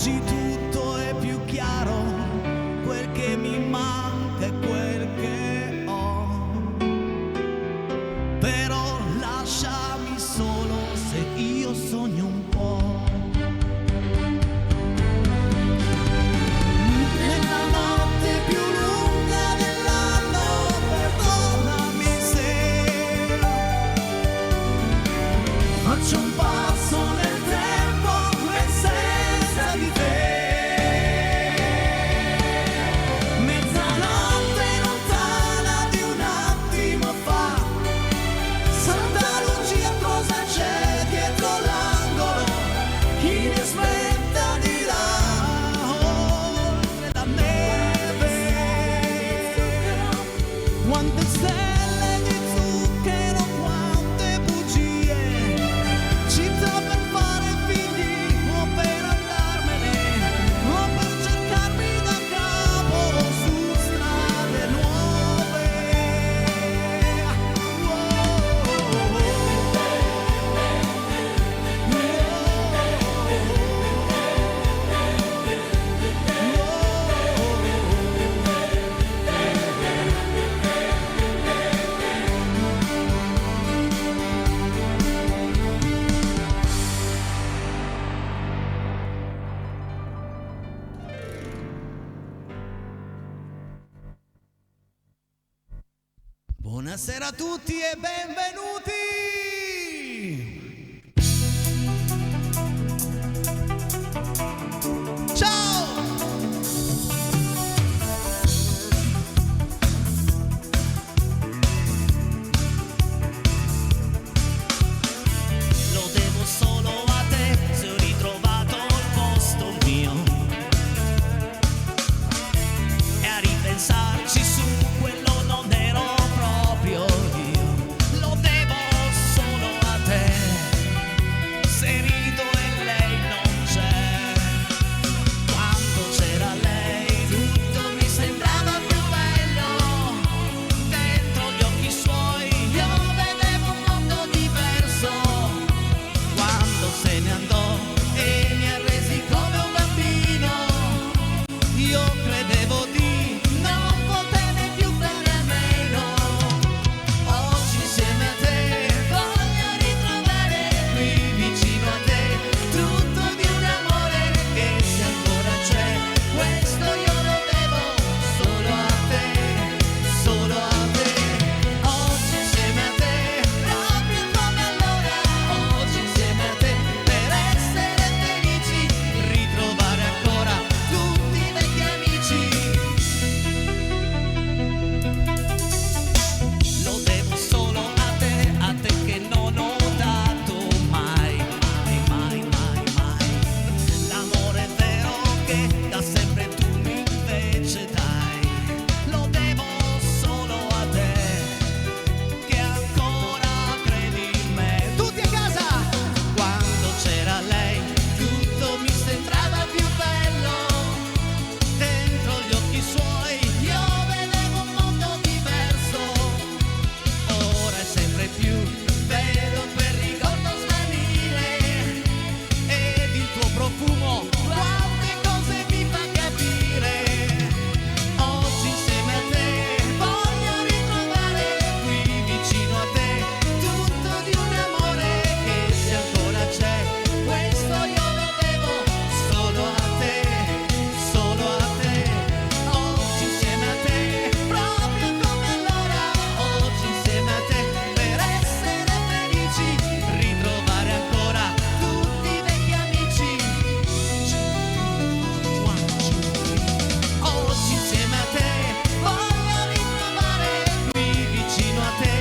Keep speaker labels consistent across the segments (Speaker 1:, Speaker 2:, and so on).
Speaker 1: Oggi tutto è più chiaro, quel che mi manca è quel che ho. Però lasciami solo se io sogno un po'. Nella notte più lunga dell'anno, perdonami se faccio un passo nel tempo e senza di te. Mezzanotte lontana di un attimo fa, Santa Lucia cosa c'è dietro l'angolo? Chi mi aspetta di là, oltre la neve? Quante stelle di zucchero, quante bugie, città per fare figli o per andarmene, o per cercarmi da capo su strade nuove. Buonasera a tutti e benvenuti! Ciao! Lo devo solo a te, se ho ritrovato il posto mio. E a ripensarci su quello non ero proprio io. Lo devo solo a te, se rido e lei non c'è. Quando c'era lei tutto mi sembrava più bello. Dentro gli occhi suoi io vedevo un mondo diverso. Quando se ne andò e mi arresi come un bambino, io credevo di non potermi più fare a meno. Oggi insieme a te voglio ritrovare qui vicino a te tutto di un amore che se ancora c'è, questo io lo devo solo a te, solo a te. Oggi insieme a te, proprio come allora, oggi insieme a te, per essere felici, ritrovare ancora tutti i vecchi amici. Lo devo solo a te che non ho dato mai, mai, mai, mai, mai. L'amore vero che da sempre tu invece dai. Lo devo solo a te, che ancora credi in me. Tutti a casa! Quando c'era lei tutto mi sembrava più bello. Dentro gli occhi suoi io vedevo un mondo diverso. Ora è sempre più bello quel ricordo svanire, ed il tuo profumo quante cose mi fa capire. Oggi insieme a te voglio ritrovare qui vicino a te tutto di un amore che se ancora c'è, questo io lo devo solo a te, solo a te. Oggi insieme a te, proprio come allora, oggi insieme a te, per essere felici, ritrovare ancora tutti i vecchi amici. Oggi insieme a te voglio ritrovare qui vicino a te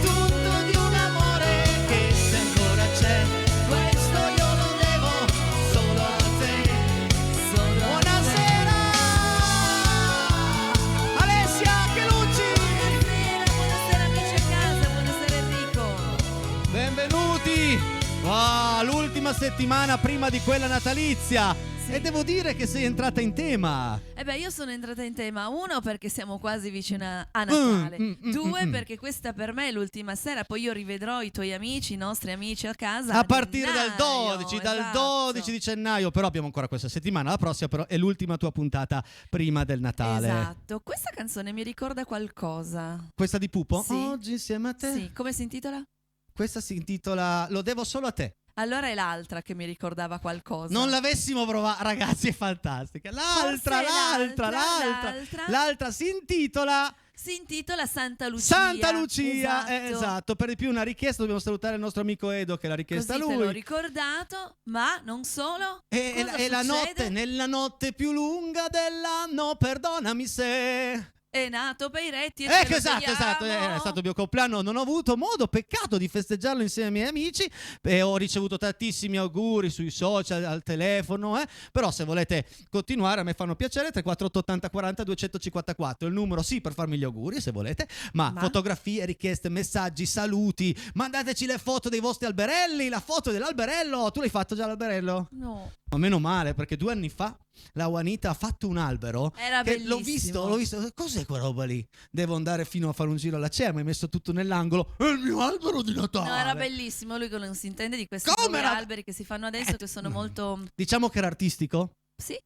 Speaker 1: tutto di un amore che se ancora c'è, questo io lo devo solo a te, solo a te. Buonasera! Alessia Chelucci!
Speaker 2: Buonasera amici a casa, buonasera Enrico.
Speaker 3: Benvenuti! L'ultima settimana prima di quella natalizia.
Speaker 2: sì.
Speaker 3: E devo dire che sei entrata in tema.
Speaker 2: Io sono entrata in tema, uno perché siamo quasi vicina a Natale, due perché questa per me è l'ultima sera, poi io rivedrò i tuoi amici, i nostri amici a casa
Speaker 3: A partire dal
Speaker 2: gennaio,
Speaker 3: 12, dal
Speaker 2: esatto.
Speaker 3: 12 di gennaio, però abbiamo ancora questa settimana, la prossima però è l'ultima tua puntata prima del Natale.
Speaker 2: Esatto, questa canzone mi ricorda qualcosa.
Speaker 3: Questa di Pupo?
Speaker 2: Sì.
Speaker 3: Oggi insieme a te.
Speaker 2: Sì, come si intitola?
Speaker 3: Questa si intitola Lo devo solo a te.
Speaker 2: Allora è l'altra che mi ricordava qualcosa.
Speaker 3: Non l'avessimo provata, ragazzi, è fantastica. L'altra si intitola
Speaker 2: Santa Lucia.
Speaker 3: Santa Lucia,
Speaker 2: esatto.
Speaker 3: esatto. Per di più una richiesta, dobbiamo salutare il nostro amico Edo che l'ha richiesta
Speaker 2: Così
Speaker 3: lui.
Speaker 2: te l'ho ricordato, ma non solo.
Speaker 3: E
Speaker 2: Cosa
Speaker 3: la notte,
Speaker 2: succede?
Speaker 3: nella notte più lunga dell'anno, perdonami se...
Speaker 2: È nato Peiretti e ce lo
Speaker 3: esatto,
Speaker 2: vediamo.
Speaker 3: è stato il mio compleanno, non ho avuto modo, peccato, di festeggiarlo insieme ai miei amici e ho ricevuto tantissimi auguri sui social, al telefono, però se volete continuare a me fanno piacere. 348 80 40 254 il numero, sì, per farmi gli auguri se volete, ma fotografie, richieste, messaggi, saluti, mandateci le foto dei vostri alberelli, la foto dell'alberello. Tu l'hai fatto già l'alberello?
Speaker 2: No.
Speaker 3: Ma meno male, perché 2 anni fa la Juanita ha fatto un albero.
Speaker 2: Era
Speaker 3: che
Speaker 2: bellissimo.
Speaker 3: l'ho visto. Cos'è quella roba lì? Devo andare fino a fare un giro alla CEA, mi hai messo tutto nell'angolo. È il mio albero di Natale.
Speaker 2: No, era bellissimo. Lui che non si intende di questi
Speaker 3: Come
Speaker 2: nuovi
Speaker 3: era?
Speaker 2: alberi che si fanno adesso, che sono molto...
Speaker 3: Diciamo che era artistico.
Speaker 2: Sì.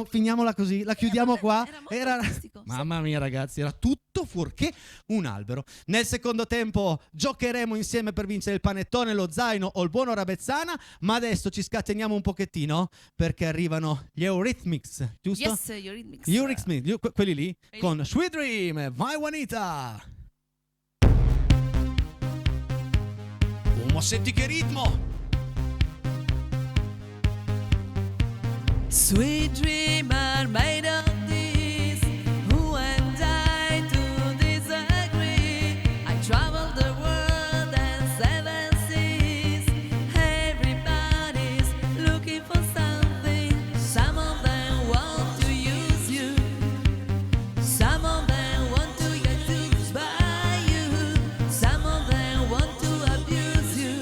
Speaker 3: Finiamola così, la chiudiamo qua.
Speaker 2: Era molto artistico.
Speaker 3: Mamma mia, ragazzi, era tutto fuorché un albero. Nel secondo tempo giocheremo insieme per vincere il panettone, lo zaino o il buono Rabezzana, ma adesso ci scateniamo un pochettino perché arrivano gli Eurythmics, giusto?
Speaker 2: Yes, Eurythmics.
Speaker 3: Eurythmics, quelli lì, con Sweet Dream, vai Juanita. Ma senti che ritmo!
Speaker 2: Sweet dream are made of this. Who am I to disagree? I travel the world and 7 seas. Everybody's looking for something. Some of them want to use you. Some of them want to get used by you. Some of them want to abuse you.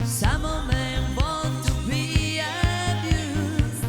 Speaker 2: Some of them want to be abused.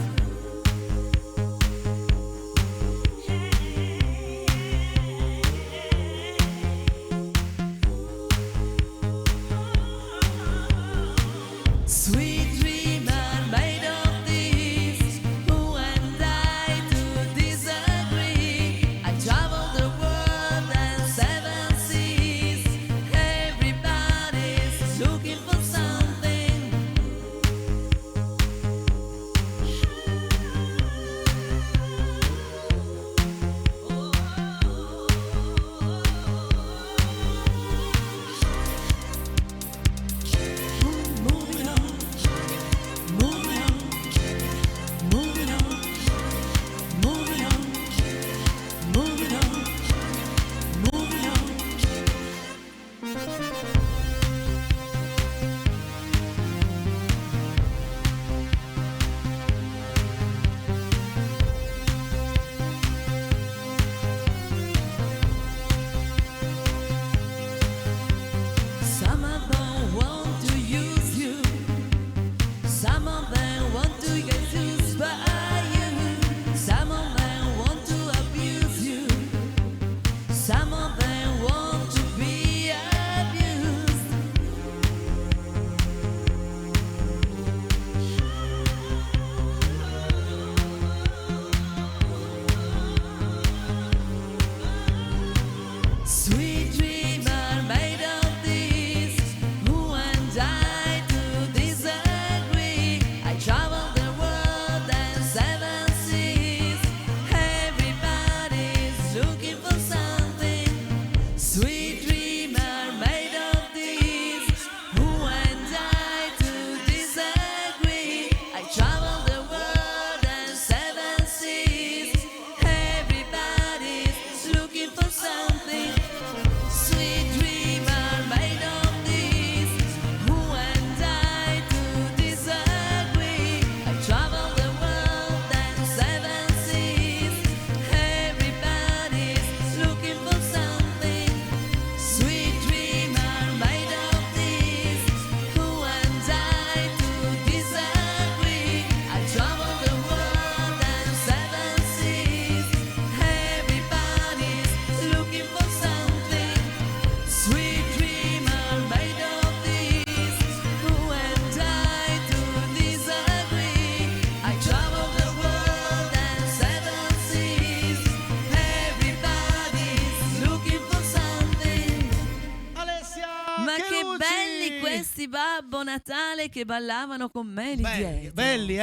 Speaker 2: Ma che
Speaker 3: Luci!
Speaker 2: belli questi Babbo Natale che ballavano con me lì
Speaker 3: Belli,
Speaker 2: dietro.
Speaker 3: belli,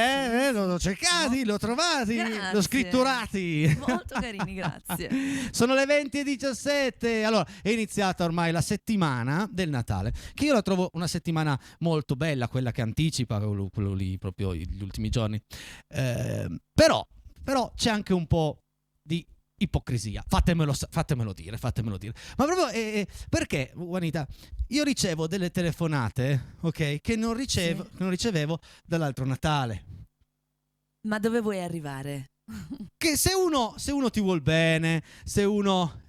Speaker 3: l'ho cercati, l'ho trovati,
Speaker 2: Grazie.
Speaker 3: l'ho scritturati.
Speaker 2: Molto carini, grazie.
Speaker 3: Sono le 20:17. Allora, è iniziata ormai la settimana del Natale, che io la trovo una settimana molto bella, quella che anticipa quello lì, proprio gli ultimi giorni. Però c'è anche un po' di ipocrisia. Fatemelo dire. Ma proprio perché, Juanita, io ricevo delle telefonate, ok, che non ricevevo dall'altro Natale.
Speaker 2: Ma dove vuoi arrivare?
Speaker 3: Che se uno ti vuol bene, se uno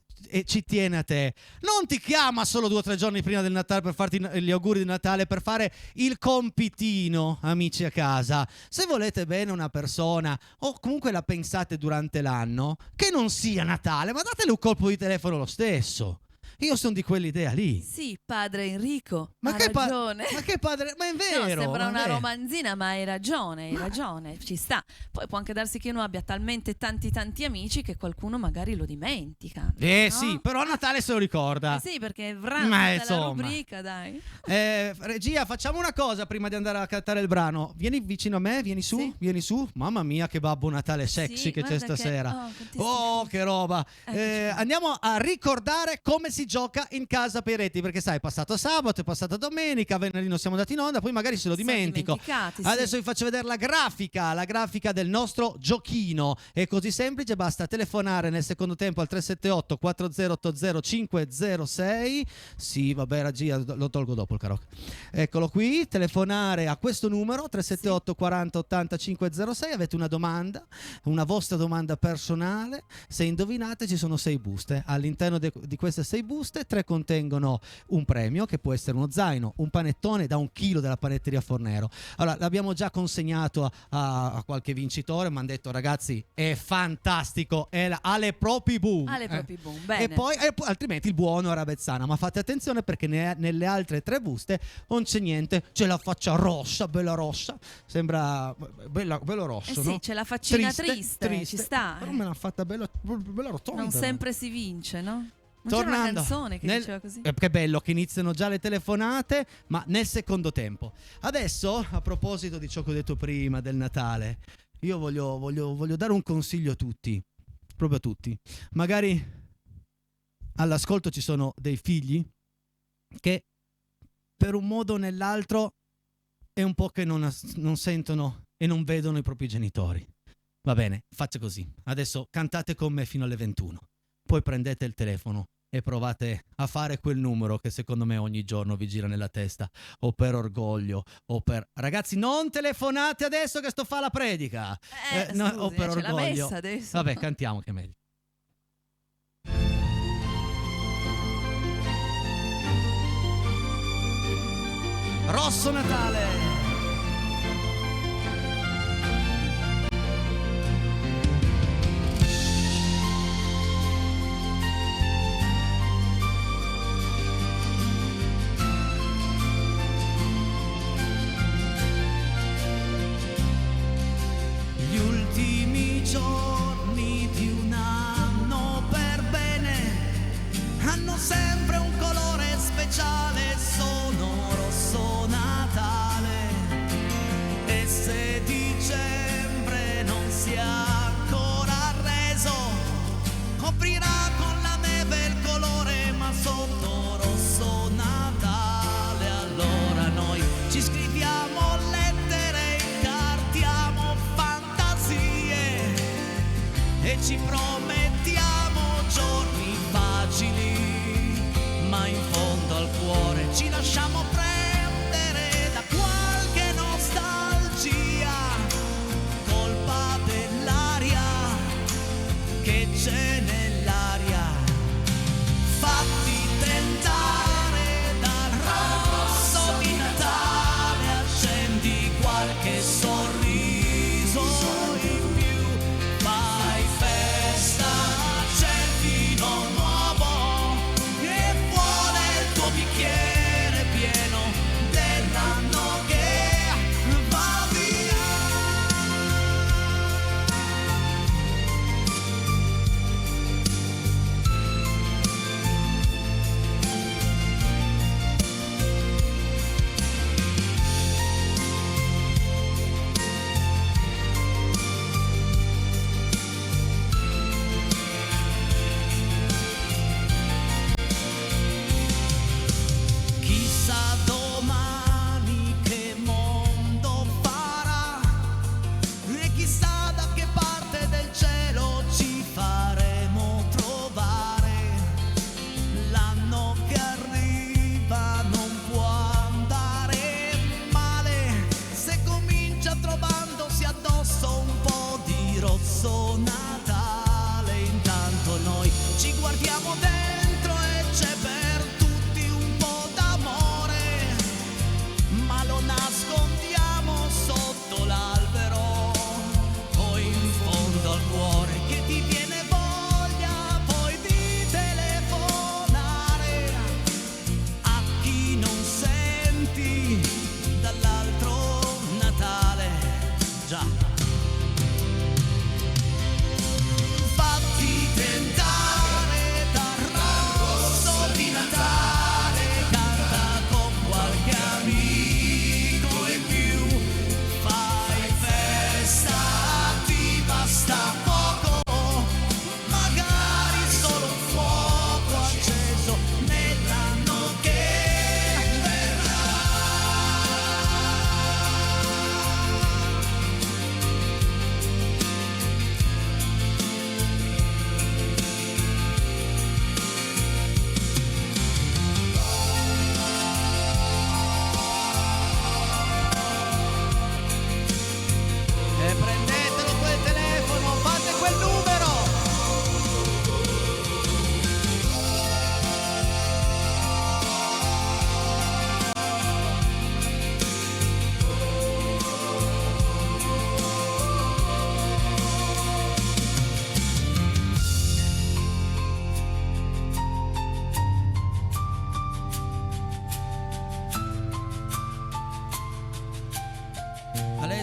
Speaker 3: ci tiene a te, non ti chiama solo 2 o 3 giorni prima del Natale per farti gli auguri di Natale, per fare il compitino, amici a casa. Se volete bene una persona o comunque la pensate durante l'anno, che non sia Natale, ma datele un colpo di telefono lo stesso. Io sono di quell'idea lì.
Speaker 2: Sì, padre Enrico,
Speaker 3: Ma
Speaker 2: ha
Speaker 3: che
Speaker 2: ragione.
Speaker 3: ma che padre, ma è vero.
Speaker 2: No, sembra
Speaker 3: ma è
Speaker 2: una
Speaker 3: vero.
Speaker 2: romanzina, ma hai ragione, ci sta. Poi può anche darsi che uno abbia talmente tanti amici che qualcuno magari lo dimentica. no?
Speaker 3: Sì, però a Natale se lo ricorda.
Speaker 2: Sì, perché
Speaker 3: Ma
Speaker 2: vranta la
Speaker 3: insomma.
Speaker 2: rubrica, dai.
Speaker 3: Regia, facciamo una cosa prima di andare a cantare il brano. Vieni vicino a me, vieni su,
Speaker 2: Sì.
Speaker 3: vieni su. Mamma mia, che Babbo Natale sexy
Speaker 2: Sì,
Speaker 3: che c'è
Speaker 2: guarda
Speaker 3: stasera.
Speaker 2: quantissimi
Speaker 3: Oh,
Speaker 2: amici.
Speaker 3: che roba.
Speaker 2: Eccoci.
Speaker 3: Andiamo a ricordare come si gioca in casa per i reti, perché sai, è passato sabato, è passata domenica, venerdì non siamo andati in onda, poi magari se lo
Speaker 2: Sono
Speaker 3: dimentico.
Speaker 2: dimenticati, sì.
Speaker 3: Adesso vi faccio vedere la grafica del nostro giochino. È così semplice, basta telefonare nel secondo tempo al 378 4080 506. Sì, vabbè, regia, lo tolgo dopo il karaoke. Eccolo qui, telefonare a questo numero 378 40 80 506. Avete una domanda, una vostra domanda personale. Se indovinate ci sono 6 buste. All'interno di queste 6 buste 3 contengono un premio che può essere uno zaino, un panettone da 1 chilo della panetteria Fornero. Allora, l'abbiamo già consegnato a qualche vincitore, mi hanno detto ragazzi è fantastico, ha le proprie boom.
Speaker 2: Ha le proprie boom, bene.
Speaker 3: E poi altrimenti il buono era Bezzana, ma fate attenzione perché nelle altre 3 buste non c'è niente, c'è la faccia rossa, bella rossa, sembra bello rosso,
Speaker 2: Eh sì,
Speaker 3: no?
Speaker 2: c'è la faccina triste, ci sta.
Speaker 3: Però me l'ha fatta bella rotonda.
Speaker 2: Non sempre si vince, no? Non c'era una
Speaker 3: Tornando,
Speaker 2: canzone che diceva così?
Speaker 3: che bello che iniziano già le telefonate, ma nel secondo tempo. Adesso, a proposito di ciò che ho detto prima del Natale, io voglio dare un consiglio a tutti, proprio a tutti. Magari all'ascolto ci sono dei figli che per un modo o nell'altro è un po' che non sentono e non vedono i propri genitori. Va bene, faccia così. Adesso cantate con me fino alle 21. Poi prendete il telefono e provate a fare quel numero che secondo me ogni giorno vi gira nella testa, o per orgoglio, o per... Ragazzi, non telefonate adesso che sto a fare la predica! O per
Speaker 2: ce l'ha
Speaker 3: orgoglio.
Speaker 2: messa adesso.
Speaker 3: Vabbè, cantiamo che è meglio. Rosso Natale!
Speaker 1: Gli ultimi giorni di un anno per bene hanno sempre un colore speciale, sono rosso Natale. E se dicembre non si è ancora reso, coprirà con la neve il colore, ma sotto rosso Natale. Allora noi ci scriviamo lettere, incartiamo fantasie e ci promettiamo giorni facili, ma in fondo al cuore ci lasciamo prendere da qualche nostalgia, colpa dell'aria che c'è nell'aria. Fatti tentare dal rosso di Natale, accendi qualche sorriso in più, fai festa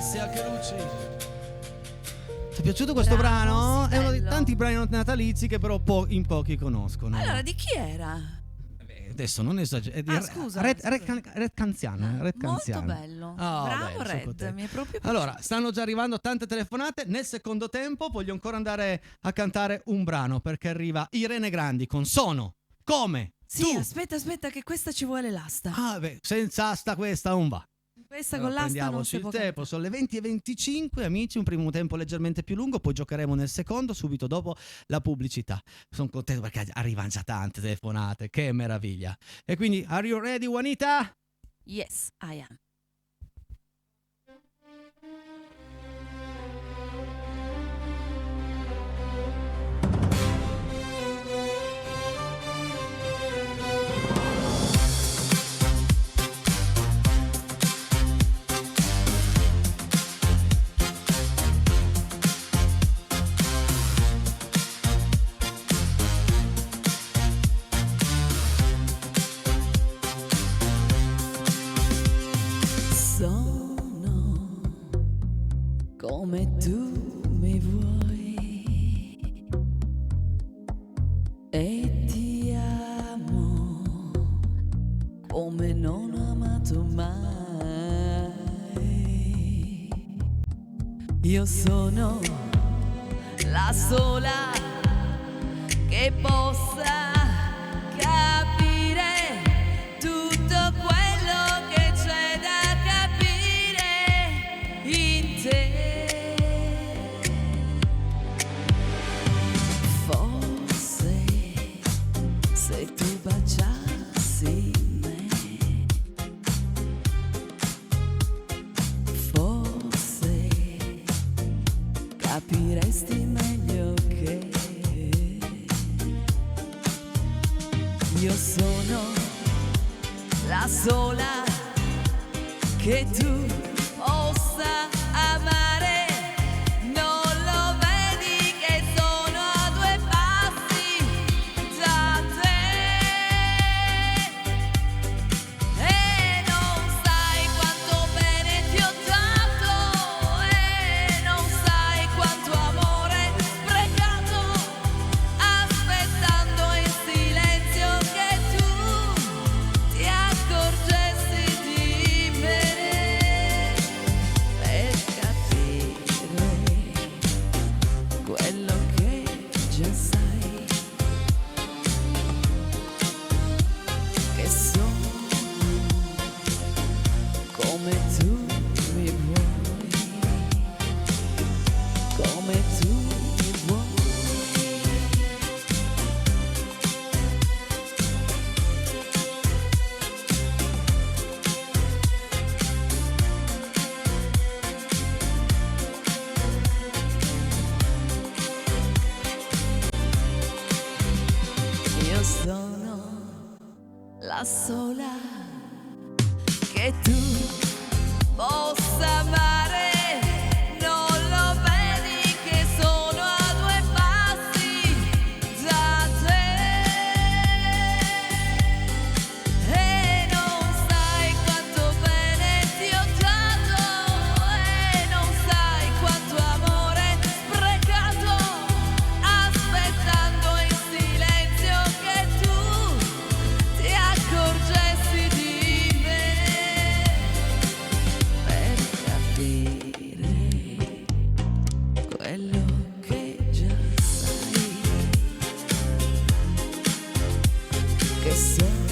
Speaker 3: Grazie anche Luci. Ti è piaciuto questo
Speaker 2: Bravo,
Speaker 3: brano?
Speaker 2: sì,
Speaker 3: È uno dei
Speaker 2: bello.
Speaker 3: tanti brani natalizi che però in pochi conoscono.
Speaker 2: Allora, di chi era?
Speaker 3: Adesso non esagero.
Speaker 2: Scusa.
Speaker 3: Red Canziano. Red
Speaker 2: Molto
Speaker 3: Canziano.
Speaker 2: bello.
Speaker 3: Oh,
Speaker 2: Bravo
Speaker 3: bello, sono
Speaker 2: Red,
Speaker 3: contento.
Speaker 2: mi è proprio piaciuto.
Speaker 3: Allora, stanno già arrivando tante telefonate. Nel secondo tempo voglio ancora andare a cantare un brano perché arriva Irene Grandi con Sono. Come?
Speaker 2: Sì,
Speaker 3: Tu.
Speaker 2: aspetta che questa ci vuole l'asta.
Speaker 3: Ah, beh, senza asta questa non va.
Speaker 2: Questa
Speaker 3: Allora,
Speaker 2: con l'asta non
Speaker 3: prendiamoci
Speaker 2: si
Speaker 3: il
Speaker 2: può
Speaker 3: tempo,
Speaker 2: cantare.
Speaker 3: sono le 20:25, amici, un primo tempo leggermente più lungo, poi giocheremo nel secondo, subito dopo la pubblicità. Sono contento perché arrivano già tante telefonate, che meraviglia. E quindi, are you ready, Juanita?
Speaker 2: Yes, I am. Sono come tu mi vuoi e ti amo come non ho amato mai. Io sono la sola che possa capire tutto quello che c'è da capire in te. Forse se tu baciassi me, forse capiresti meglio che io sono la sola che tu possa amare. Non lo vedi che sono a 2 passi da te e non sai quanto bene ti ho dato e non sai quanto amore sprecato, aspettando in silenzio che tu ti accorgessi di me per capire quello che già sai, che sono come tu mi vuoi, come tu mi vuoi. Io sono la sola che tu possa amare. Non lo vedi che sono a 2 passi da te e non sai quanto bene ti ho dato e non sai quanto amore sprecato, aspettando in silenzio che tu ti accorgessi di me per capire quello che già sai, che sono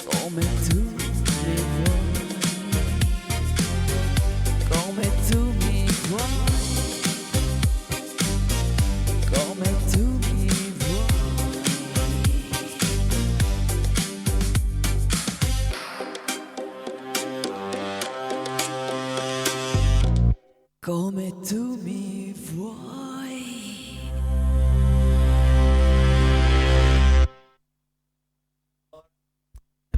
Speaker 2: come tu mi vuoi, come tu mi vuoi, come tu mi vuoi. Come tu mi vuoi.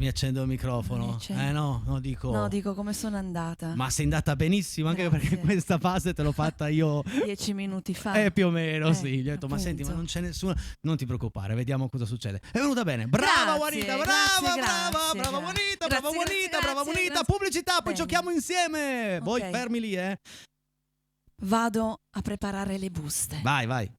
Speaker 3: mi accendo il microfono. No, dico.
Speaker 2: No, dico come sono andata.
Speaker 3: Ma sei andata benissimo, anche
Speaker 2: Grazie.
Speaker 3: perché questa fase te l'ho fatta io
Speaker 2: 10 minuti fa.
Speaker 3: più o meno, sì. Gli ho detto, ma
Speaker 2: appunto.
Speaker 3: senti, ma non c'è nessuno. Non ti preoccupare, vediamo cosa succede. È venuta bene. Brava
Speaker 2: Grazie,
Speaker 3: Juanita,
Speaker 2: grazie,
Speaker 3: brava
Speaker 2: grazie.
Speaker 3: Juanita, brava
Speaker 2: Grazie,
Speaker 3: Juanita, brava
Speaker 2: grazie,
Speaker 3: Juanita.
Speaker 2: grazie.
Speaker 3: Pubblicità, poi
Speaker 2: Bene.
Speaker 3: giochiamo insieme. Voi
Speaker 2: Ok.
Speaker 3: fermi lì,
Speaker 2: Vado a preparare le buste.
Speaker 3: Vai.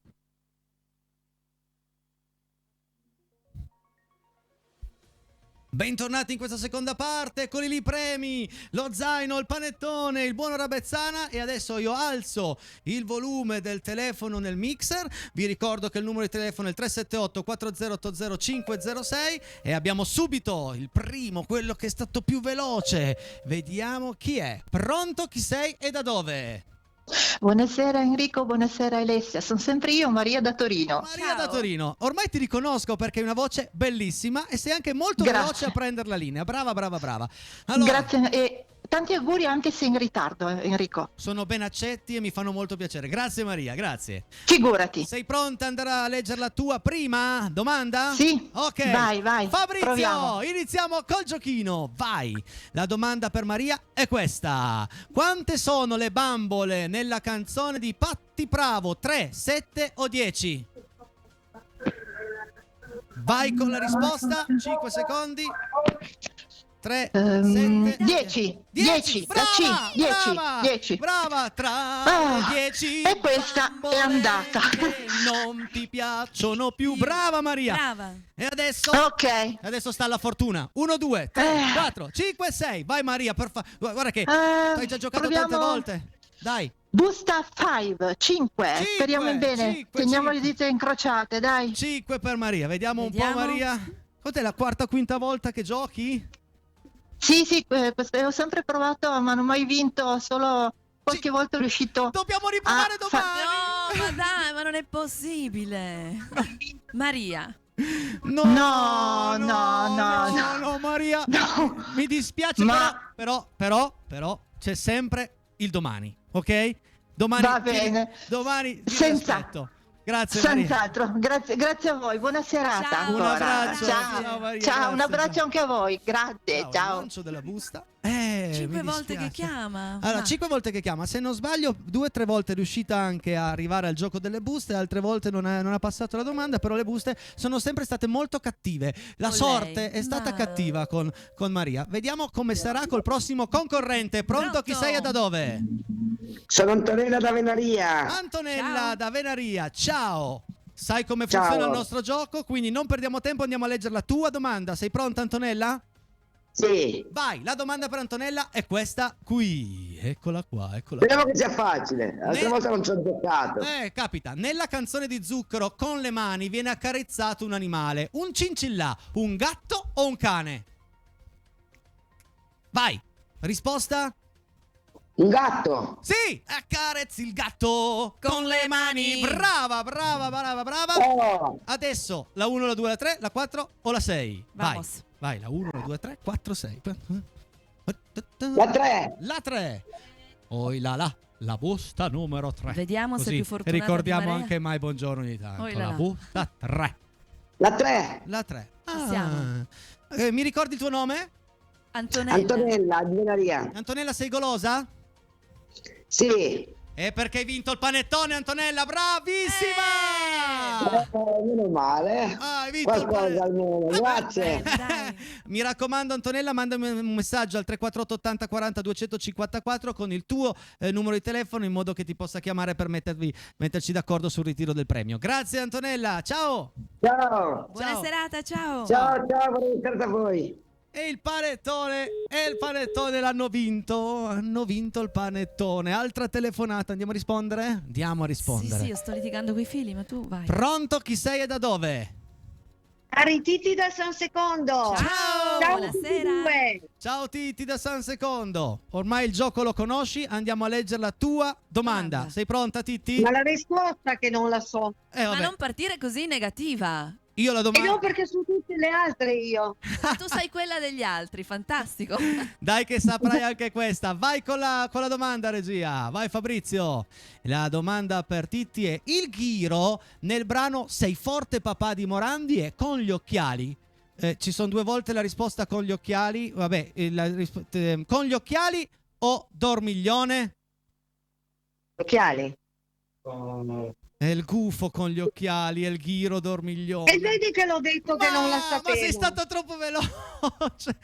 Speaker 3: Bentornati in questa seconda parte, eccoli lì i premi, lo zaino, il panettone, il buono Rabezzana e adesso io alzo il volume del telefono nel mixer, vi ricordo che il numero di telefono è il 378 4080 506 e abbiamo subito il primo, quello che è stato più veloce, vediamo chi è, pronto, chi sei e da dove?
Speaker 4: Buonasera Enrico, buonasera Alessia, sono sempre io, Maria da Torino.
Speaker 3: Maria
Speaker 2: Ciao.
Speaker 3: da Torino, ormai ti riconosco perché hai una voce bellissima e sei anche molto
Speaker 4: Grazie.
Speaker 3: veloce a prendere la linea, brava. Allora,
Speaker 4: Grazie e tanti auguri anche se in ritardo Enrico,
Speaker 3: sono ben accetti e mi fanno molto piacere. Grazie Maria, grazie.
Speaker 4: figurati.
Speaker 3: Sei pronta ad andare a leggere la tua prima domanda?
Speaker 4: Sì,
Speaker 3: Ok.
Speaker 4: vai,
Speaker 3: Fabrizio,
Speaker 4: proviamo.
Speaker 3: iniziamo col giochino. Vai. La domanda per Maria è questa. Quante sono le bambole nella canzone di Patti Bravo? 3, 7 o 10? Vai con la risposta. 5 secondi. 3, 7,
Speaker 4: 10,
Speaker 3: brava,
Speaker 4: 10.
Speaker 3: brava, tra
Speaker 4: Ah,
Speaker 3: 10
Speaker 4: e questa è andata.
Speaker 3: che non ti piacciono più, brava Maria.
Speaker 2: Brava.
Speaker 3: E adesso
Speaker 4: Ok.
Speaker 3: adesso sta la fortuna. 1, 2, 3, 4, 5, 6. Vai Maria, guarda che hai già giocato
Speaker 4: proviamo.
Speaker 3: tante volte. Dai.
Speaker 4: Busta 5, speriamo in bene,
Speaker 3: 5.
Speaker 4: teniamo le dita incrociate, dai.
Speaker 3: 5 per Maria. Vediamo un po'
Speaker 2: Vediamo.
Speaker 3: Maria. Quant'è la quarta o quinta volta che giochi?
Speaker 4: Sì, ho sempre provato ma non ho mai vinto, solo qualche volta è riuscito.
Speaker 3: Dobbiamo riprovare
Speaker 4: Ah,
Speaker 3: domani.
Speaker 2: No, ma dai, ma non è possibile. Maria.
Speaker 3: No,
Speaker 4: No.
Speaker 3: Maria.
Speaker 4: No.
Speaker 3: Mi dispiace,
Speaker 4: Ma-
Speaker 3: però c'è sempre il domani, ok? Domani
Speaker 4: Va bene.
Speaker 3: Domani ti
Speaker 4: Senza-
Speaker 3: aspetto. Grazie Maria.
Speaker 4: Senz'altro, grazie a voi, buona serata
Speaker 2: Ciao.
Speaker 4: ancora.
Speaker 3: Un abbraccio.
Speaker 4: Ciao,
Speaker 3: Ciao, Maria,
Speaker 4: ciao,
Speaker 3: grazie,
Speaker 4: un abbraccio
Speaker 3: ciao.
Speaker 4: anche a voi, grazie,
Speaker 3: Il
Speaker 4: ciao.
Speaker 3: lancio della busta.
Speaker 2: 5
Speaker 3: mi
Speaker 2: volte che
Speaker 3: dispiace.
Speaker 2: chiama.
Speaker 3: Allora,
Speaker 2: Ma-
Speaker 3: 5 volte che chiama. Se non sbaglio, 2 o 3 volte è riuscita anche a arrivare al gioco delle buste, altre volte non ha passato la domanda, però le buste sono sempre state molto cattive. La
Speaker 2: Con
Speaker 3: sorte
Speaker 2: lei.
Speaker 3: è stata
Speaker 2: Ma-
Speaker 3: cattiva con Maria. Vediamo come sarà col prossimo concorrente. Pronto? Chi
Speaker 2: Pronto?
Speaker 3: sei e da dove?
Speaker 5: Sono Antonella da Venaria.
Speaker 3: Antonella
Speaker 2: Ciao.
Speaker 3: da Venaria. Ciao. Sai come
Speaker 5: Ciao.
Speaker 3: funziona il nostro gioco? Quindi non perdiamo tempo, andiamo a leggere la tua domanda. Sei pronta, Antonella?
Speaker 5: Sì.
Speaker 3: Vai, la domanda per Antonella è questa qui. Eccola qua.
Speaker 5: Speriamo che sia facile. L'altra
Speaker 3: Ne-
Speaker 5: volta non ci ho giocato.
Speaker 3: Capita. Nella canzone di Zucchero con le mani viene accarezzato un animale. Un cincillà, un gatto o un cane? Vai. Risposta?
Speaker 5: Un gatto.
Speaker 3: Sì, accarezzi il gatto con le mani. Brava.
Speaker 5: Oh,
Speaker 3: Adesso la 1, la 2, la 3, la 4 o la 6?
Speaker 2: Vamos.
Speaker 3: Vai, la 1, la 2, 3, 4, 6.
Speaker 5: la 3.
Speaker 3: La 3. Oi la busta numero 3.
Speaker 2: Vediamo se è più fortunata
Speaker 3: ricordiamo
Speaker 2: di Maria.
Speaker 3: anche mai buongiorno ogni tanto.
Speaker 2: Oi là
Speaker 3: La
Speaker 2: là.
Speaker 3: busta 3.
Speaker 5: La 3.
Speaker 3: La 3.
Speaker 2: Siamo.
Speaker 3: Mi ricordi il tuo nome?
Speaker 2: Antonella.
Speaker 5: Antonella di Venaria.
Speaker 3: Antonella, sei golosa?
Speaker 5: Sì.
Speaker 3: È perché hai vinto il panettone, Antonella, bravissima!
Speaker 5: Meno male.
Speaker 3: Hai vinto il
Speaker 5: Qualcosa almeno. Grazie.
Speaker 2: Dai.
Speaker 3: Mi raccomando, Antonella, mandami un messaggio al 348 80 40 254 con il tuo numero di telefono in modo che ti possa chiamare per metterci d'accordo sul ritiro del premio. Grazie Antonella, ciao!
Speaker 5: Ciao.
Speaker 2: Buona
Speaker 3: Ciao.
Speaker 2: serata, ciao.
Speaker 5: Ciao, buona serata a voi.
Speaker 3: E il panettone l'hanno vinto. Hanno vinto il panettone. Altra telefonata, andiamo a rispondere? Andiamo a rispondere.
Speaker 2: Sì, io sto litigando coi figli, ma tu vai.
Speaker 3: Pronto? Chi sei e da dove?
Speaker 6: Arititi da San Secondo.
Speaker 3: Ciao!
Speaker 2: Buonasera.
Speaker 3: Ciao Titti da San Secondo. Ormai il gioco lo conosci, andiamo a leggere la tua domanda.
Speaker 2: Domanda.
Speaker 3: Sei pronta Titti?
Speaker 6: Ma la risposta che non la so.
Speaker 2: Ma
Speaker 3: Vabbè.
Speaker 2: non partire così negativa.
Speaker 3: Io la
Speaker 6: E
Speaker 3: domanda...
Speaker 6: non perché su tutte le altre io.
Speaker 2: Ma tu sai quella degli altri, fantastico.
Speaker 3: Dai che saprai anche questa. Vai con la domanda, regia. Vai Fabrizio. La domanda per Titti è: il Ghiro nel brano Sei forte papà di Morandi e con gli occhiali Ci sono 2 volte la risposta con gli occhiali. Vabbè, con gli occhiali o dormiglione?
Speaker 6: Occhiali.
Speaker 3: È il gufo con gli occhiali, è il ghiro dormiglione.
Speaker 6: E vedi che l'ho detto che non la sapevo.
Speaker 3: Ma sei stato troppo veloce.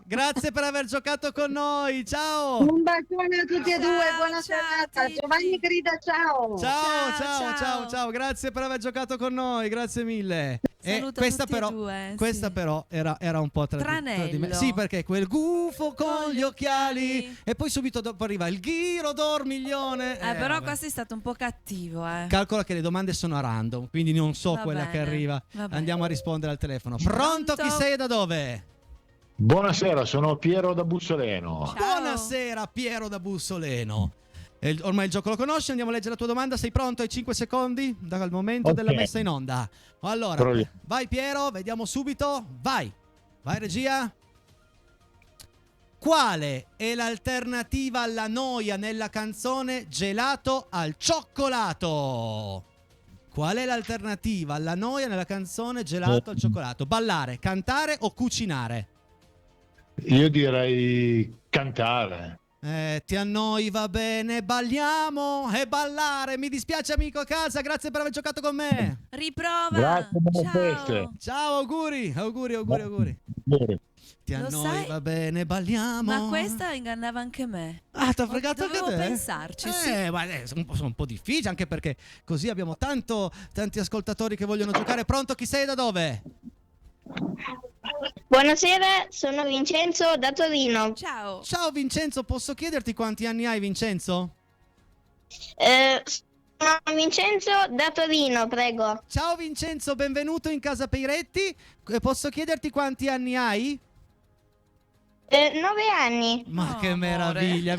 Speaker 3: Grazie per aver giocato con noi. Ciao.
Speaker 6: Un bacione a tutti e due,
Speaker 2: Ciao,
Speaker 6: buona
Speaker 2: ciao,
Speaker 6: serata.
Speaker 2: Titti.
Speaker 6: Giovanni grida ciao.
Speaker 3: Ciao, grazie per aver giocato con noi, grazie mille.
Speaker 2: Saluto
Speaker 3: Questa
Speaker 2: tutti e
Speaker 3: però,
Speaker 2: due,
Speaker 3: questa
Speaker 2: sì.
Speaker 3: però era un po'
Speaker 2: Tranello.
Speaker 3: Sì, perché quel gufo con gli occhiali e poi subito dopo arriva il ghiro dormiglione.
Speaker 2: Però
Speaker 3: vabbè.
Speaker 2: qua sei stato un po' cattivo,
Speaker 3: Calcola che le domande sono a random, quindi non so
Speaker 2: Va
Speaker 3: quella che
Speaker 2: bene,
Speaker 3: arriva.
Speaker 2: va bene.
Speaker 3: Andiamo a rispondere al telefono. Pronto? Chi sei e da dove?
Speaker 7: Buonasera, sono Piero da Bussoleno.
Speaker 2: Ciao.
Speaker 3: Buonasera Piero da Bussoleno. Ormai il gioco lo conosci, andiamo a leggere la tua domanda. Sei pronto ai 5 secondi dal momento
Speaker 7: Ok.
Speaker 3: della messa in onda? Allora,
Speaker 7: Proviamo.
Speaker 3: vai Piero, vediamo subito. Vai regia. Quale è l'alternativa alla noia nella canzone Gelato al cioccolato? Qual è l'alternativa alla noia nella canzone Gelato al cioccolato? Ballare, cantare o cucinare?
Speaker 7: Io direi cantare.
Speaker 3: Ti annoi, va bene, balliamo e ballare. Mi dispiace amico a casa, grazie per aver giocato con me.
Speaker 2: Riprova.
Speaker 7: Grazie, buone
Speaker 2: Ciao.
Speaker 7: feste.
Speaker 3: Ciao, auguri.
Speaker 7: Bene.
Speaker 3: Ti
Speaker 2: Lo
Speaker 3: annoi,
Speaker 2: sai?
Speaker 3: va bene, balliamo.
Speaker 2: Ma questa ingannava anche me.
Speaker 3: Ah, t'ha fregato anche
Speaker 2: Dovevo
Speaker 3: te?
Speaker 2: pensarci, sì.
Speaker 3: Ma sono un po' difficile, anche perché così abbiamo tanti ascoltatori che vogliono giocare. Pronto, chi sei e da dove?
Speaker 8: Buonasera, sono Vincenzo da Torino.
Speaker 2: Ciao.
Speaker 3: Ciao Vincenzo, posso chiederti quanti anni hai Vincenzo?
Speaker 8: Sono Vincenzo da Torino, prego.
Speaker 3: Ciao Vincenzo, benvenuto in casa Peiretti. Posso chiederti quanti anni hai?
Speaker 8: 9 anni.
Speaker 3: Ma
Speaker 2: Oh,
Speaker 3: che
Speaker 2: amore.
Speaker 3: meraviglia,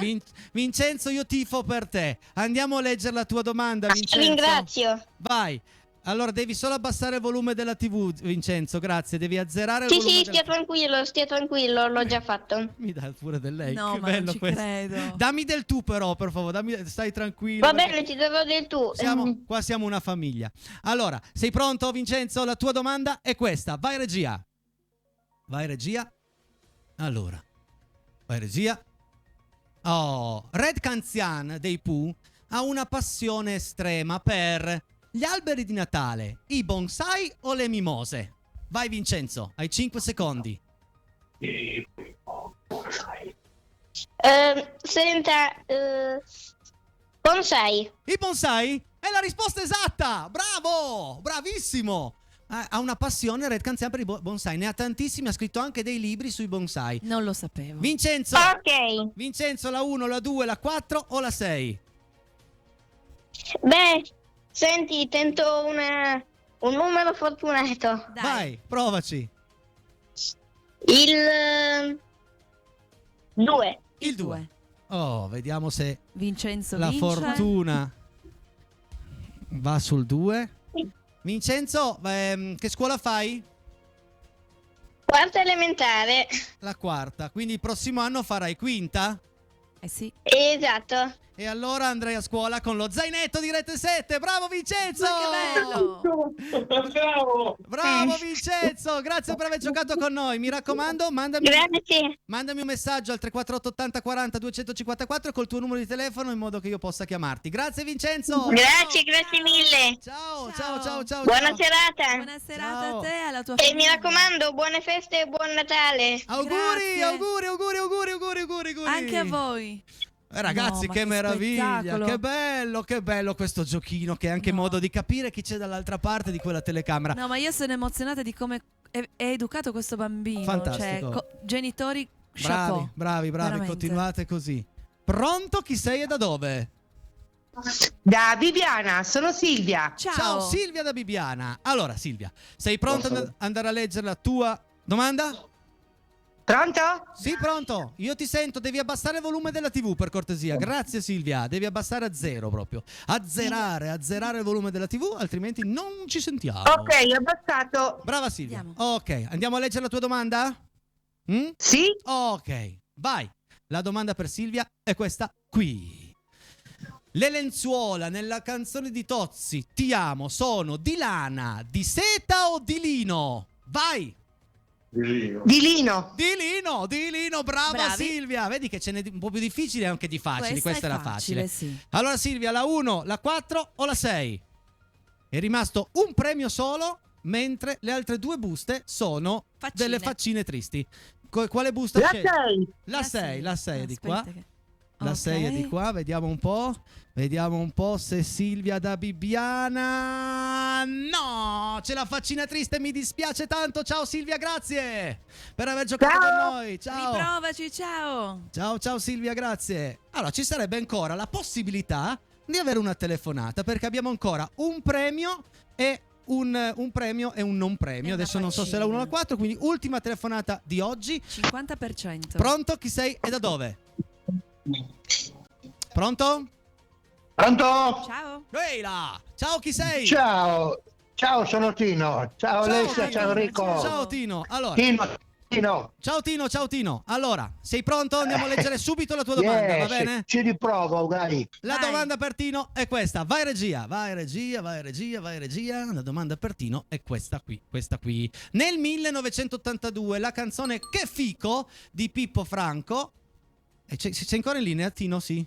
Speaker 3: Vincenzo, io tifo per te. Andiamo a leggere la tua domanda, Vincenzo.
Speaker 8: Ringrazio.
Speaker 3: Vai. Allora, devi solo abbassare il volume della TV, Vincenzo, grazie. Devi azzerare il
Speaker 8: Sì,
Speaker 3: volume
Speaker 8: sì,
Speaker 3: della
Speaker 8: stia tranquillo, l'ho già fatto.
Speaker 3: Mi dai pure del lei,
Speaker 2: No,
Speaker 3: che
Speaker 2: ma non
Speaker 3: bello
Speaker 2: ci
Speaker 3: questo.
Speaker 2: credo.
Speaker 3: Dammi del tu però, per favore, stai tranquillo.
Speaker 8: Va
Speaker 3: perché
Speaker 8: bene, ti darò del tu.
Speaker 3: qua siamo una famiglia. Allora, sei pronto Vincenzo? La tua domanda è questa. Vai regia. Allora, vai regia. Oh, Red Canzian dei Pooh ha una passione estrema per gli alberi di Natale, i bonsai o le mimose? Vai Vincenzo, hai 5 secondi.
Speaker 8: Senta, bonsai.
Speaker 3: I bonsai? È la risposta esatta! Bravo! Bravissimo! Ha una passione Red Canzian per i bonsai, ne ha tantissimi, ha scritto anche dei libri sui bonsai.
Speaker 2: Non lo sapevo.
Speaker 3: Vincenzo,
Speaker 8: Ok.
Speaker 3: Vincenzo, la 1, la 2, la 4 o la 6?
Speaker 8: Beh, senti, tento un numero fortunato.
Speaker 2: Dai.
Speaker 3: Vai, provaci.
Speaker 8: Il 2.
Speaker 3: Il 2. Oh, vediamo se
Speaker 2: Vincenzo
Speaker 3: la
Speaker 2: vince.
Speaker 3: fortuna va sul 2. Vincenzo, che scuola fai?
Speaker 8: Quarta elementare.
Speaker 3: La quarta, quindi il prossimo anno farai quinta?
Speaker 2: Eh sì.
Speaker 8: Esatto.
Speaker 3: E allora andrai a scuola con lo zainetto di Rete 7. Bravo Vincenzo!
Speaker 2: Ma che bello!
Speaker 7: Bravo!
Speaker 3: Bravo Vincenzo, grazie per aver giocato con noi. Mi raccomando,
Speaker 8: Grazie.
Speaker 3: mandami un messaggio al 348 80 40 254 col tuo numero di telefono in modo che io possa chiamarti. Grazie Vincenzo.
Speaker 8: Grazie mille.
Speaker 3: Ciao.
Speaker 8: Buona serata.
Speaker 2: Buona serata
Speaker 3: Ciao.
Speaker 2: a te e alla tua
Speaker 8: E
Speaker 2: famiglia.
Speaker 8: mi raccomando, buone feste e buon Natale.
Speaker 3: Auguri,
Speaker 2: Grazie.
Speaker 3: auguri.
Speaker 2: Anche a voi.
Speaker 3: Ragazzi,
Speaker 2: No, ma
Speaker 3: che
Speaker 2: che
Speaker 3: meraviglia,
Speaker 2: spettacolo.
Speaker 3: che bello questo giochino che è anche
Speaker 2: No.
Speaker 3: modo di capire chi c'è dall'altra parte di quella telecamera.
Speaker 2: No, ma io sono emozionata di come è educato questo bambino.
Speaker 3: Fantastico.
Speaker 2: Cioè, genitori, chapeau.
Speaker 3: Bravi,
Speaker 2: Veramente.
Speaker 3: continuate così. Pronto? Chi sei e da dove?
Speaker 9: Da Viviana, sono Silvia.
Speaker 2: Ciao.
Speaker 3: Silvia da Bibbiana. Allora Silvia, sei pronta ad andare a leggere la tua domanda?
Speaker 9: Pronto?
Speaker 3: Sì, pronto. Io ti sento, devi abbassare il volume della TV per cortesia. Grazie Silvia, devi abbassare a 0 proprio. Azzerare il volume della TV, altrimenti non ci sentiamo.
Speaker 9: Ok, ho abbassato.
Speaker 3: Brava Silvia.
Speaker 2: Andiamo.
Speaker 3: Ok, andiamo a leggere la tua domanda? Mm?
Speaker 9: Sì?
Speaker 3: Ok, vai. La domanda per Silvia è questa qui. Le lenzuola nella canzone di Tozzi, Ti amo, sono di lana, di seta o di lino? Vai.
Speaker 9: Di Lino.
Speaker 3: Di Lino, brava
Speaker 2: Bravi.
Speaker 3: Silvia. Vedi che ce n'è un po' più difficili e anche di facili. Questa
Speaker 2: è
Speaker 3: era facile.
Speaker 2: sì.
Speaker 3: Allora Silvia, la 1, la 4 o la 6? È rimasto un premio solo, mentre le altre due buste sono
Speaker 2: Faccine.
Speaker 3: delle faccine tristi. Quale busta
Speaker 9: La
Speaker 3: scegli?
Speaker 9: 6.
Speaker 3: La 6 è di qua.
Speaker 2: Aspetta che-
Speaker 3: La 6 è di
Speaker 2: Ok.
Speaker 3: qua, vediamo un po'. Vediamo un po' se Silvia da Bibbiana. No, c'è la faccina triste, mi dispiace tanto. Ciao Silvia, grazie per aver giocato
Speaker 9: Ciao.
Speaker 3: con noi. Ciao.
Speaker 2: Riprovaci, ciao.
Speaker 3: Ciao Silvia, grazie. Allora, ci sarebbe ancora la possibilità di avere una telefonata, perché abbiamo ancora un premio e un premio e un non premio.
Speaker 2: E una
Speaker 3: Adesso non so se è la 1 o la 4, quindi ultima telefonata di oggi.
Speaker 2: 50%.
Speaker 3: Pronto? Chi sei e da dove? Pronto?
Speaker 5: Pronto?
Speaker 2: Ciao.
Speaker 3: Ehi là! Ciao, chi sei?
Speaker 5: Ciao, ciao, sono Tino. Ciao Alessia,
Speaker 2: Tino.
Speaker 5: ciao Enrico.
Speaker 3: Ciao Tino. Allora,
Speaker 5: Tino.
Speaker 3: ciao Tino. Allora, sei pronto? Andiamo a leggere subito la tua domanda, va
Speaker 5: Yes,
Speaker 3: bene?
Speaker 5: ci riprovo, dai.
Speaker 3: La
Speaker 2: Vai.
Speaker 3: domanda per Tino è questa. Vai regia. La domanda per Tino è questa qui. Nel 1982 la canzone Che fico di Pippo Franco. C'è ancora in linea Tino? Sì.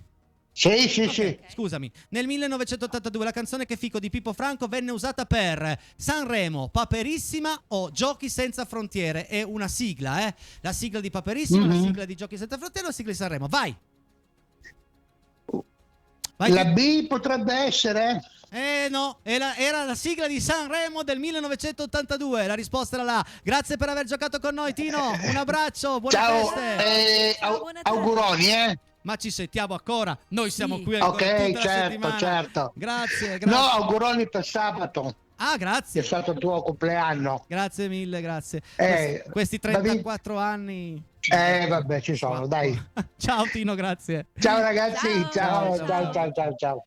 Speaker 5: Sì.
Speaker 3: Scusami, nel 1982 la canzone Che fico di Pippo Franco venne usata per Sanremo, Paperissima o Giochi senza frontiere. È una sigla, eh? La sigla di Paperissima, la sigla di Giochi senza frontiere, la sigla di Sanremo. Vai!
Speaker 5: La B potrebbe essere?
Speaker 3: No, era la sigla di Sanremo del 1982. La risposta era la A. Grazie per aver giocato con noi, Tino. Un abbraccio, buone
Speaker 5: Ciao,
Speaker 3: feste.
Speaker 2: Ciao, buon Natale.
Speaker 5: auguroni,
Speaker 3: Ma ci sentiamo ancora. Noi siamo
Speaker 2: Sì.
Speaker 3: qui ancora
Speaker 5: Ok,
Speaker 3: tutta la settimana.
Speaker 5: certo.
Speaker 3: Grazie.
Speaker 5: No, auguroni per sabato,
Speaker 3: Ah,
Speaker 5: che è
Speaker 3: grazie.
Speaker 5: stato il tuo compleanno.
Speaker 3: Grazie mille, grazie.
Speaker 5: Eh,
Speaker 3: Questi 34 anni.
Speaker 5: Vabbè, ci sono, dai.
Speaker 3: Ciao Tino, grazie.
Speaker 5: Ciao ragazzi,
Speaker 2: Ciao.
Speaker 5: ciao.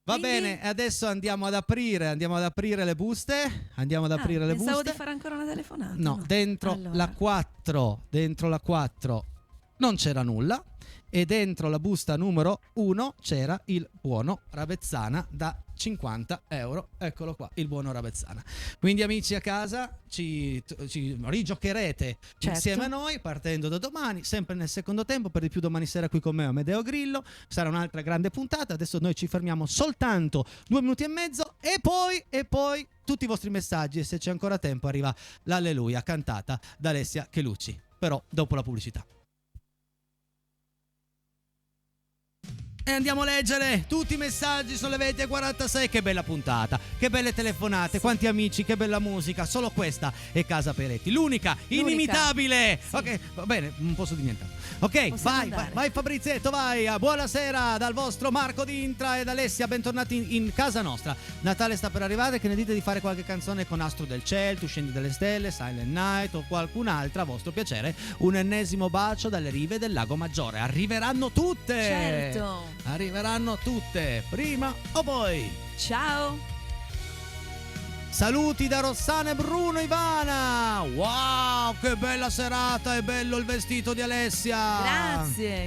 Speaker 3: Va
Speaker 2: Quindi-
Speaker 3: bene, adesso andiamo ad aprire le buste. Andiamo ad aprire le
Speaker 2: Pensavo
Speaker 3: buste.
Speaker 2: di fare ancora una telefonata.
Speaker 3: No, dentro
Speaker 2: Allora.
Speaker 3: la 4 non c'era nulla e dentro la busta numero 1 c'era il buono Ravezzana da 50 euro. Eccolo qua, il buono Ravezzana. Quindi amici a casa ci rigiocherete
Speaker 2: Certo.
Speaker 3: insieme a noi partendo da domani, sempre nel secondo tempo, per di più domani sera qui con me Amedeo Grillo. Sarà un'altra grande puntata. Adesso noi ci fermiamo soltanto 2 minuti e mezzo e poi tutti i vostri messaggi, e se c'è ancora tempo arriva l'Alleluia cantata da Alessia Chelucci, però dopo la pubblicità. E andiamo a leggere tutti i messaggi, sono le 20:46. Che bella puntata, che belle telefonate, quanti amici, che bella musica. Solo questa è Casa Peretti, l'unica, inimitabile.
Speaker 2: Sì.
Speaker 3: Ok, va bene, non posso di niente. Ok,
Speaker 2: Possiamo andare.
Speaker 3: vai Fabrizietto, vai. Buonasera dal vostro Marco D'Intra ed Alessia, bentornati in casa nostra. Natale sta per arrivare, che ne dite di fare qualche canzone con Astro del Ciel, Tu scendi dalle stelle, Silent Night o qualcun'altra a vostro piacere? Un ennesimo bacio dalle rive del Lago Maggiore. Arriveranno tutte.
Speaker 2: Certo.
Speaker 3: Arriveranno tutte, prima o poi.
Speaker 2: Ciao.
Speaker 3: Saluti da Rossana e Bruno Ivana. Wow, che bella serata, è bello il vestito di Alessia.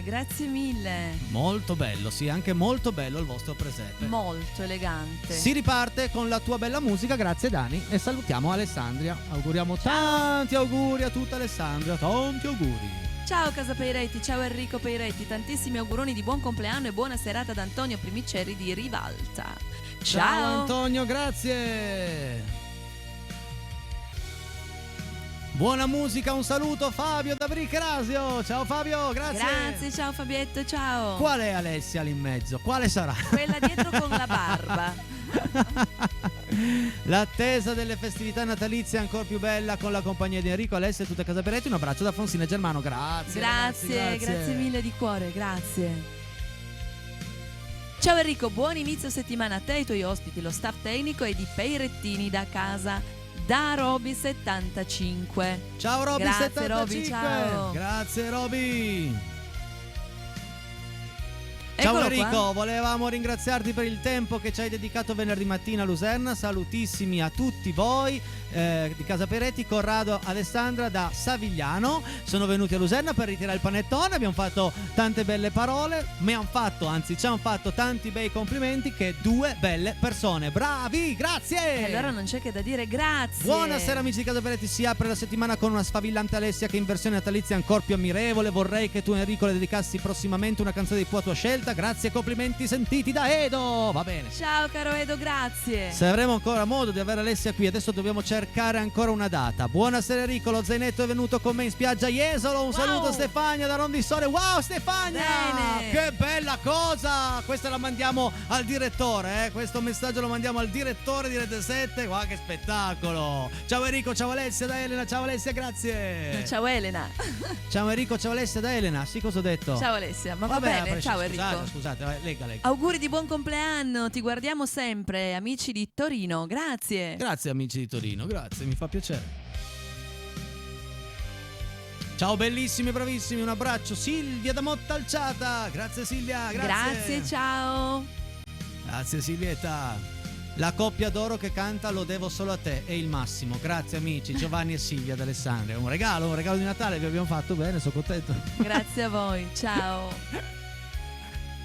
Speaker 2: Grazie mille.
Speaker 3: Molto bello, sì, anche molto bello il vostro presepe.
Speaker 2: Molto elegante.
Speaker 3: Si riparte con la tua bella musica, grazie Dani, e salutiamo Alessandria. Auguriamo tanti auguri a tutta Alessandria, tanti auguri.
Speaker 2: Ciao Casa Peiretti, ciao Enrico Peiretti, tantissimi auguroni di buon compleanno e buona serata ad Antonio Primicelli di Rivalta. Ciao.
Speaker 3: Antonio, grazie. Buona musica, un saluto Fabio da Bricrasio. Ciao Fabio,
Speaker 2: Grazie, ciao Fabietto, ciao.
Speaker 3: Qual è Alessia lì in mezzo? Quale sarà?
Speaker 2: Quella dietro con la barba.
Speaker 3: L'attesa delle festività natalizie è ancora più bella con la compagnia di Enrico, Alessia e tutta Casa Peretti. Un abbraccio da Fonsina e Germano. Grazie, ragazzi,
Speaker 2: Grazie mille di cuore, grazie. Ciao Enrico, buon inizio settimana a te e ai tuoi ospiti, lo staff tecnico e di Peirettini da casa, da Roby75.
Speaker 3: Ciao Roby,
Speaker 2: Grazie,
Speaker 3: 75.
Speaker 2: Roby, ciao.
Speaker 3: Grazie Roby. Ciao
Speaker 2: Eccolo
Speaker 3: Enrico,
Speaker 2: qua.
Speaker 3: volevamo ringraziarti per il tempo che ci hai dedicato venerdì mattina a Luserna. Salutissimi a tutti voi di Casa Peretti, Corrado, Alessandra da Savigliano. Sono venuti a Luserna per ritirare il panettone. Abbiamo fatto tante belle parole. Ci hanno fatto tanti bei complimenti. Che due belle persone. Bravi, grazie.
Speaker 2: E allora non c'è che da dire grazie.
Speaker 3: Buonasera amici di Casa Peretti, si apre la settimana con una sfavillante Alessia che in versione natalizia è ancora più ammirevole. Vorrei che tu Enrico le dedicassi prossimamente una canzone di tua scelta. Grazie, complimenti sentiti da Edo. Va bene.
Speaker 2: Ciao caro Edo, grazie.
Speaker 3: Se avremo ancora modo di avere Alessia qui, adesso dobbiamo cercare ancora una data. Buonasera Enrico, lo zainetto è venuto con me in spiaggia a Jesolo. Un saluto a Stefania da Rondissole. Wow Stefania,
Speaker 2: Bene.
Speaker 3: che bella cosa. Questa la mandiamo al direttore, questo messaggio lo mandiamo al direttore di Rete 7. Wow, che spettacolo. Ciao Enrico, ciao Alessia da Elena. Ciao Alessia, grazie.
Speaker 2: Ciao Elena.
Speaker 3: Ciao Enrico, ciao Alessia da Elena. Sì, cosa ho detto?
Speaker 2: Ciao Alessia, ma va
Speaker 3: Vabbè,
Speaker 2: bene. Ciao Enrico.
Speaker 3: Scusate, vai, lega.
Speaker 2: Auguri di buon compleanno, ti guardiamo sempre, amici di Torino, grazie.
Speaker 3: Grazie amici di Torino, grazie, mi fa piacere. Ciao bellissimi, bravissimi, un abbraccio. Silvia da Mottalciata, grazie Silvia,
Speaker 2: Grazie, ciao.
Speaker 3: Grazie Silvietta. La coppia d'oro che canta Lo devo solo a te è il massimo. Grazie amici, Giovanni e Silvia d'Alessandria. Un regalo di Natale vi abbiamo fatto, bene, sono contento.
Speaker 2: Grazie a voi, ciao.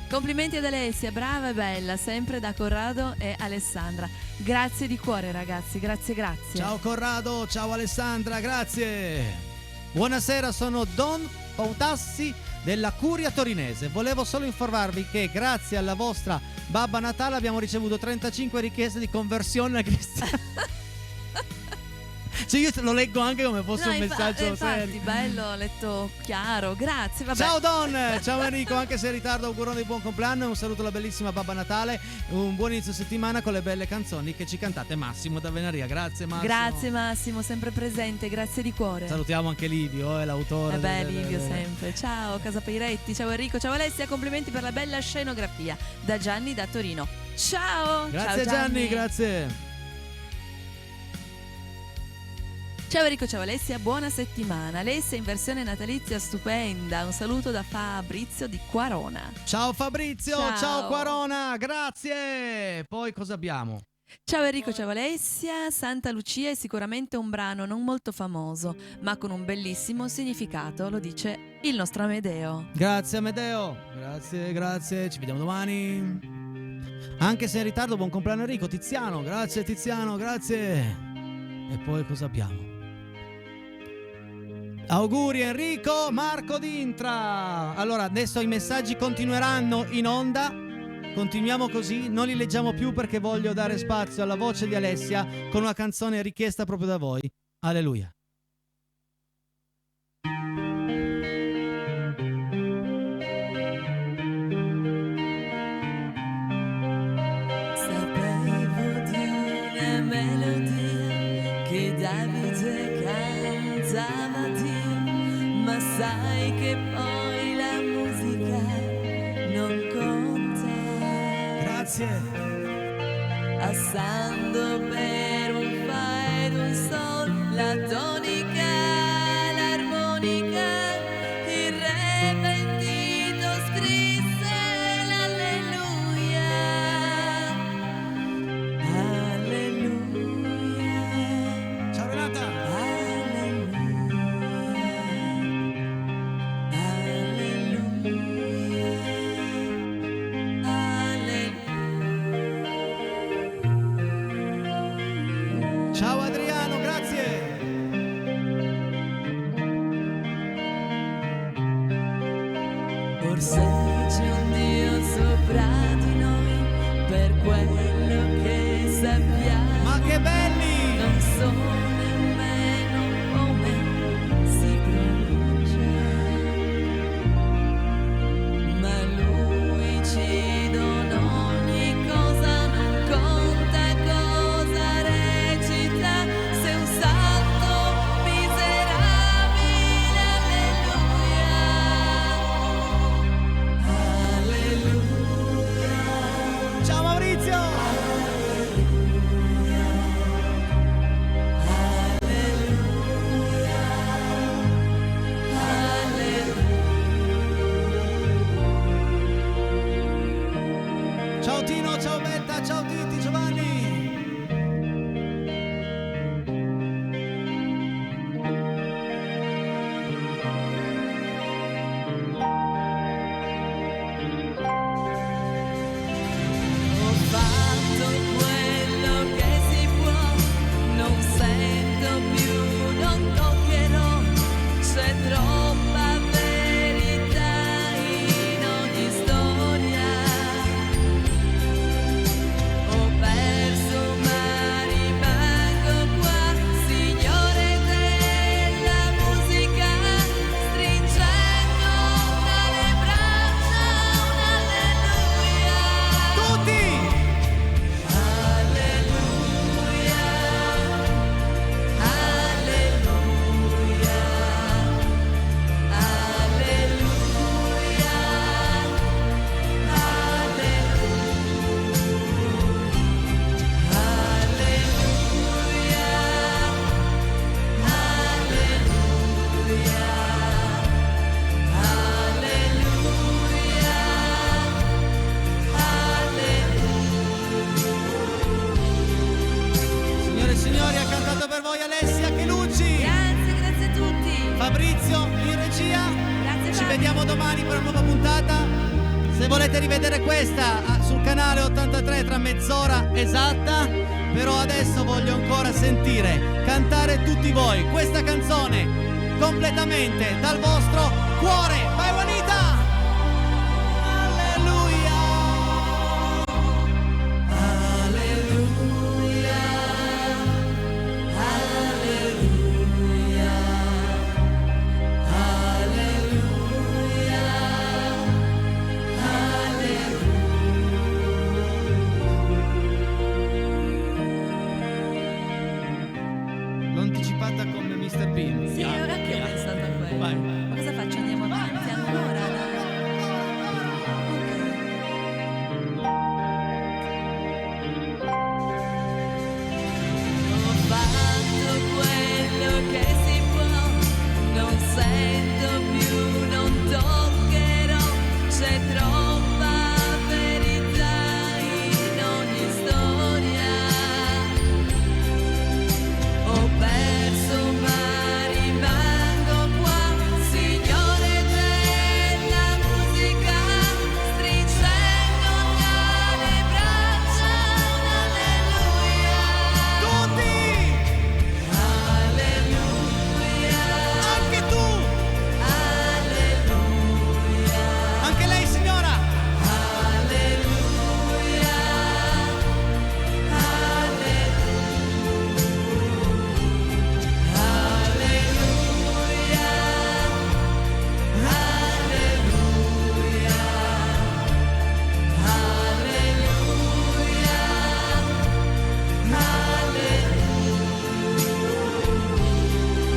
Speaker 2: Complimenti ad Alessia, brava e bella, sempre da Corrado e Alessandra. Grazie di cuore ragazzi, grazie.
Speaker 3: Ciao Corrado, ciao Alessandra, grazie. Buonasera, sono Don Pautassi della Curia Torinese. Volevo solo informarvi che grazie alla vostra Babba Natale abbiamo ricevuto 35 richieste di conversione al cristianesimo. Cioè io te lo leggo anche come fosse un messaggio
Speaker 2: infatti,
Speaker 3: serio.
Speaker 2: bello, letto chiaro, grazie, vabbè.
Speaker 3: Ciao Don, ciao Enrico, anche se in ritardo augurone di buon compleanno e un saluto alla bellissima Babba Natale, un buon inizio settimana con le belle canzoni che ci cantate. Massimo da Venaria, grazie Massimo.
Speaker 2: Grazie Massimo, sempre presente, grazie di cuore.
Speaker 3: Salutiamo anche Livio, l'autore.
Speaker 2: Livio sempre. Ciao Casa Peiretti, ciao Enrico, ciao Alessia, complimenti per la bella scenografia. Da Gianni da Torino. Ciao!
Speaker 3: Grazie
Speaker 2: Ciao,
Speaker 3: Gianni, grazie.
Speaker 2: Ciao Enrico, ciao Alessia, buona settimana. Alessia in versione natalizia stupenda. Un saluto da Fabrizio di Quarona.
Speaker 3: Ciao Fabrizio, ciao Quarona, grazie. Poi cosa abbiamo?
Speaker 2: Ciao Enrico, ciao Alessia. Santa Lucia è sicuramente un brano non molto famoso, ma con un bellissimo significato, lo dice il nostro Amedeo.
Speaker 3: Grazie Amedeo, grazie, ci vediamo domani. Anche se in ritardo, buon compleanno Enrico. Tiziano, grazie. E poi cosa abbiamo? Auguri Enrico, Marco d'Intra. Allora adesso i messaggi continueranno in onda. Continuiamo così, non li leggiamo più perché voglio dare spazio alla voce di Alessia con una canzone richiesta proprio da voi. Alleluia.
Speaker 2: Sapevo di una melodia che Davide cantava a Dio, ma sai che poi la musica non conta.
Speaker 3: Grazie.
Speaker 2: Assando per un fa ed un sol, la tonica, l'armonica, il re pentito scrisse l'alleluia. Alleluia.
Speaker 3: Ciao Renata. Ciao Adriano, grazie.
Speaker 2: Forse c'è un Dio sopra di noi, per quello che sappiamo.
Speaker 3: Ma che belli!
Speaker 2: Non so nemmeno come si pronuncia, ma Lui ci dona ogni cosa, non conta cosa recita, sei un santo miserabile, alleluia.
Speaker 3: Ciao Maurizio. Fabrizio in regia.
Speaker 2: Grazie,
Speaker 3: Ci
Speaker 2: Fabio.
Speaker 3: vediamo domani per una nuova puntata. Se volete rivedere questa sul canale 83 tra mezz'ora esatta. Però adesso voglio ancora sentire cantare tutti voi questa canzone completamente dal vostro cuore. Vai Juanita! Alleluia! Alleluia! Alleluia! Alleluia! L'ho anticipata come Mr. Bean.
Speaker 2: Sì, ora che ho pensato a quello.
Speaker 3: Vai.
Speaker 2: Ma cosa faccio? Andiamo avanti ancora? Ho fatto quello che si può, non sento più, non toccherò, c'è troppa verità in ogni storia. Ho perso ma rimango qua, Signore della musica, stringendo tra le braccia un alleluia.
Speaker 3: Tutti!
Speaker 2: Alleluia,
Speaker 3: Anche tu!
Speaker 2: alleluia,
Speaker 3: Anche lei signora!
Speaker 2: alleluia,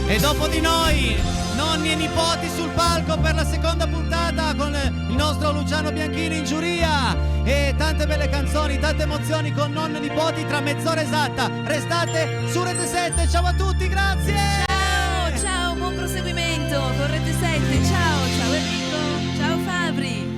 Speaker 3: E dopo di noi, nonni e nipoti sul palco per la seconda puntata con il nostro Luciano Bianchini in giuria e tante belle canzoni, tante emozioni con nonni e nipoti tra mezz'ora esatta. Restate su Rete 7, ciao a tutti, grazie!
Speaker 2: ciao, ciao, buon proseguimento con Rete 7, ciao, ciao Enrico, ciao Fabri.